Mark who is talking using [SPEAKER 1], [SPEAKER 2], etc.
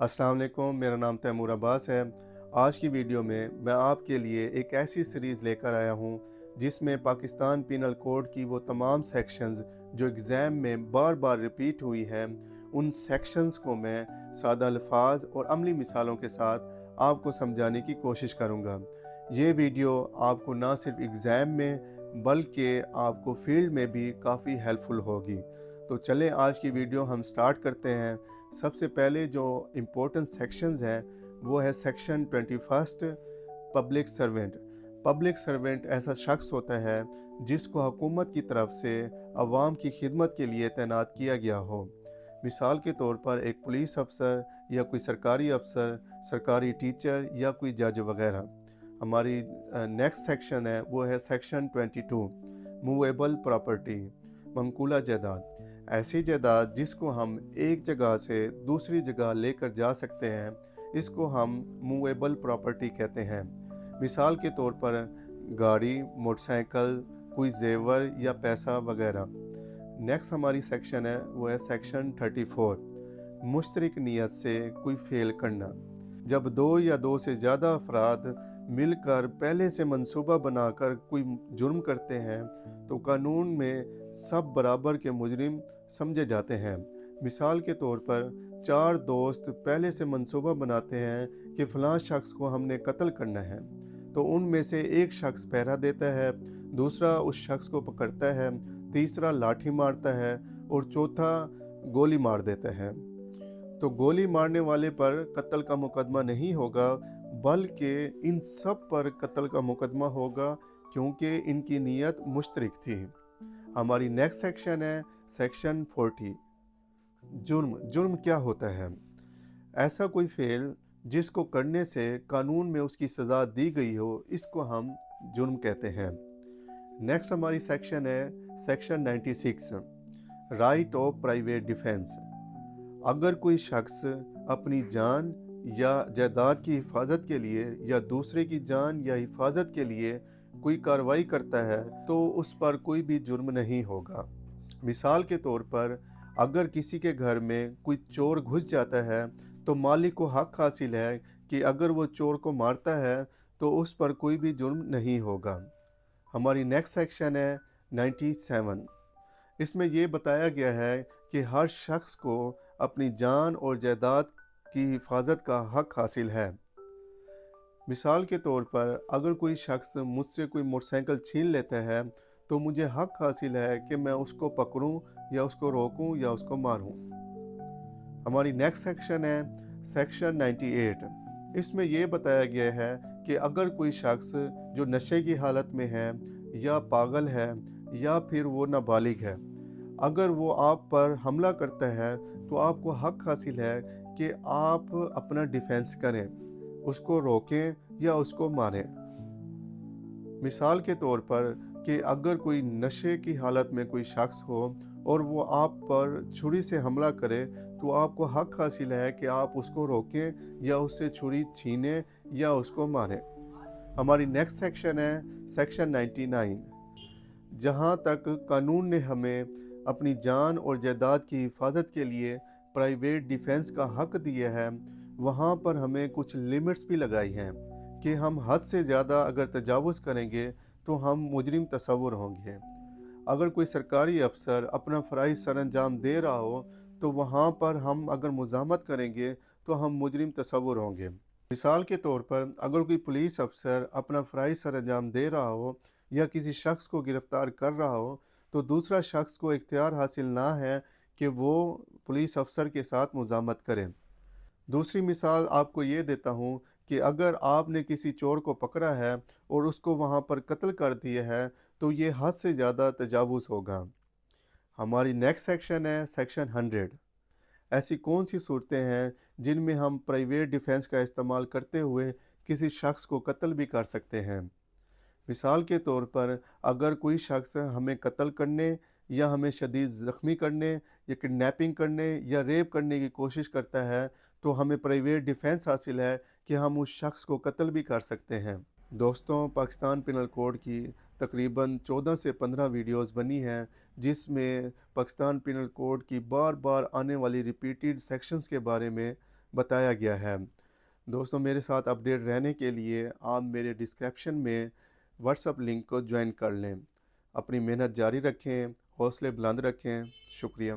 [SPEAKER 1] अस्सलाम वालेकुम, मेरा नाम तैमूर अब्बास है। आज की वीडियो में मैं आपके लिए एक ऐसी सीरीज़ लेकर आया हूँ जिसमें पाकिस्तान पीनल कोड की वो तमाम सेक्शंस जो एग्ज़ाम में बार बार रिपीट हुई हैं, उन सेक्शंस को मैं सादा अल्फाज और अमली मिसालों के साथ आपको समझाने की कोशिश करूँगा। ये वीडियो आपको ना सिर्फ एग्ज़ाम में बल्कि आपको फील्ड में भी काफ़ी हेल्पफुल होगी। तो चलें आज की वीडियो हम स्टार्ट करते हैं। सबसे पहले जो इम्पोर्टेंट सेक्शंस हैं वो है section 21 public servant. Public servant ऐसा शख्स होता है जिसको हुकूमत की तरफ से अवाम की खिदमत के लिए तैनात किया गया हो। मिसाल के तौर पर एक पुलिस अफसर या कोई सरकारी अफसर, सरकारी टीचर या कोई जज वगैरह। हमारी नेक्स्ट सेक्शन है वो है सेक्शन 22 मूवेबल प्रॉपर्टी, मंकूला जायदाद। ऐसी जायदाद जिसको हम एक जगह से दूसरी जगह लेकर जा सकते हैं, इसको हम मूवेबल प्रॉपर्टी कहते हैं। मिसाल के तौर पर गाड़ी, मोटरसाइकिल, कोई जेवर या पैसा वगैरह। नेक्स्ट हमारी सेक्शन है वो है सेक्शन 34 मुश्तरक नीयत से कोई फेल करना। जब दो या दो से ज़्यादा अफराद मिलकर पहले से मंसूबा बनाकर कोई जुर्म करते हैं तो कानून में सब बराबर के मुजरिम समझे जाते हैं। मिसाल के तौर पर चार दोस्त पहले से मंसूबा बनाते हैं कि फ़लाँ शख्स को हमने कत्ल करना है, तो उनमें से एक शख्स पहरा देता है, दूसरा उस शख्स को पकड़ता है, तीसरा लाठी मारता है और चौथा गोली मार देता है। तो गोली मारने वाले पर कत्ल का मुकदमा नहीं होगा, बल्कि इन सब पर कत्ल का मुकदमा होगा क्योंकि इनकी नीयत मुश्तरक थी। हमारी नेक्स्ट सेक्शन है सेक्शन 40 जुर्म। जुर्म क्या होता है? ऐसा कोई फेल जिसको करने से कानून में उसकी सज़ा दी गई हो, इसको हम जुर्म कहते हैं। नेक्स्ट हमारी सेक्शन है section 96 right of private defence. अगर कोई शख्स अपनी जान या जायदाद की हिफाजत के लिए या दूसरे की जान या हिफाजत के लिए कोई कार्रवाई करता है तो उस पर कोई भी जुर्म नहीं होगा। मिसाल के तौर पर अगर किसी के घर में कोई चोर घुस जाता है तो मालिक को हक हासिल है कि अगर वो चोर को मारता है तो उस पर कोई भी जुर्म नहीं होगा। हमारी नेक्स्ट सेक्शन है 97। इसमें ये बताया गया है कि हर शख्स को अपनी जान और जायदाद की हिफाजत का हक हासिल है। मिसाल के तौर पर अगर कोई शख्स मुझसे कोई मोटरसाइकिल छीन लेता है तो मुझे हक हासिल है कि मैं उसको पकड़ूं या उसको रोकूं या उसको मारूं। हमारी नेक्स्ट सेक्शन है सेक्शन 98। इसमें यह बताया गया है कि अगर कोई शख्स जो नशे की हालत में है या पागल है या फिर वो नाबालिग है, अगर वो आप पर हमला करता है तो आपको हक हासिल है कि आप अपना डिफेंस करें, उसको रोकें या उसको मारें। मिसाल के तौर पर कि अगर कोई नशे की हालत में कोई शख्स हो और वो आप पर छुरी से हमला करे तो आपको हक हासिल है कि आप उसको रोकें या उससे छुरी छीनें या उसको मारें। हमारी नेक्स्ट सेक्शन है सेक्शन 99। जहाँ तक कानून ने हमें अपनी जान और जायदाद की हिफाजत के लिए प्राइवेट डिफेंस का हक दिया है, वहाँ पर हमें कुछ लिमिट्स भी लगाई हैं कि हम हद से ज़्यादा अगर तजावुज़ करेंगे तो हम मुजरिम तस्वुर होंगे। अगर कोई सरकारी अफसर अपना फ़राइज़ सरअंजाम दे रहा हो तो वहाँ पर हम अगर मुज़ाहमत करेंगे तो हम मुजरिम तस्वुर होंगे। मिसाल के तौर पर अगर कोई पुलिस अफसर अपना फ़राइज़ सरअंजाम दे रहा हो या किसी शख्स को गिरफ़्तार कर रहा हो तो दूसरा शख्स को इख्तियार हासिल ना है कि वो पुलिस अफसर के साथ मुज़ाहमत करें। दूसरी मिसाल आपको ये देता हूँ कि अगर आपने किसी चोर को पकड़ा है और उसको वहाँ पर कत्ल कर दिया है तो ये हद से ज़्यादा तजावुज़ होगा। हमारी नेक्स्ट सेक्शन है सेक्शन 100। ऐसी कौन सी सूरतें हैं जिनमें हम प्राइवेट डिफेंस का इस्तेमाल करते हुए किसी शख्स को कत्ल भी कर सकते हैं। मिसाल के तौर पर अगर कोई शख्स हमें कत्ल करने या हमें शदीद ज़ख्मी करने या किडनैपिंग करने या रेप करने की कोशिश करता है तो हमें प्राइवेट डिफेंस हासिल है कि हम उस शख्स को कत्ल भी कर सकते हैं। दोस्तों, पाकिस्तान पिनल कोड की तकरीबन 14 से 15 वीडियोस बनी हैं जिसमें पाकिस्तान पिनल कोड की बार बार आने वाली रिपीटेड सेक्शंस के बारे में بتایا گیا ہے۔ دوستوں، میرے ساتھ اپڈیٹ رہنے کے لیے آپ میرے ڈسکرپشن میں واٹس اپ لنک کو جوائن کر لیں۔ اپنی محنت جاری رکھیں، حوصلے بلند رکھیں۔ شکریہ۔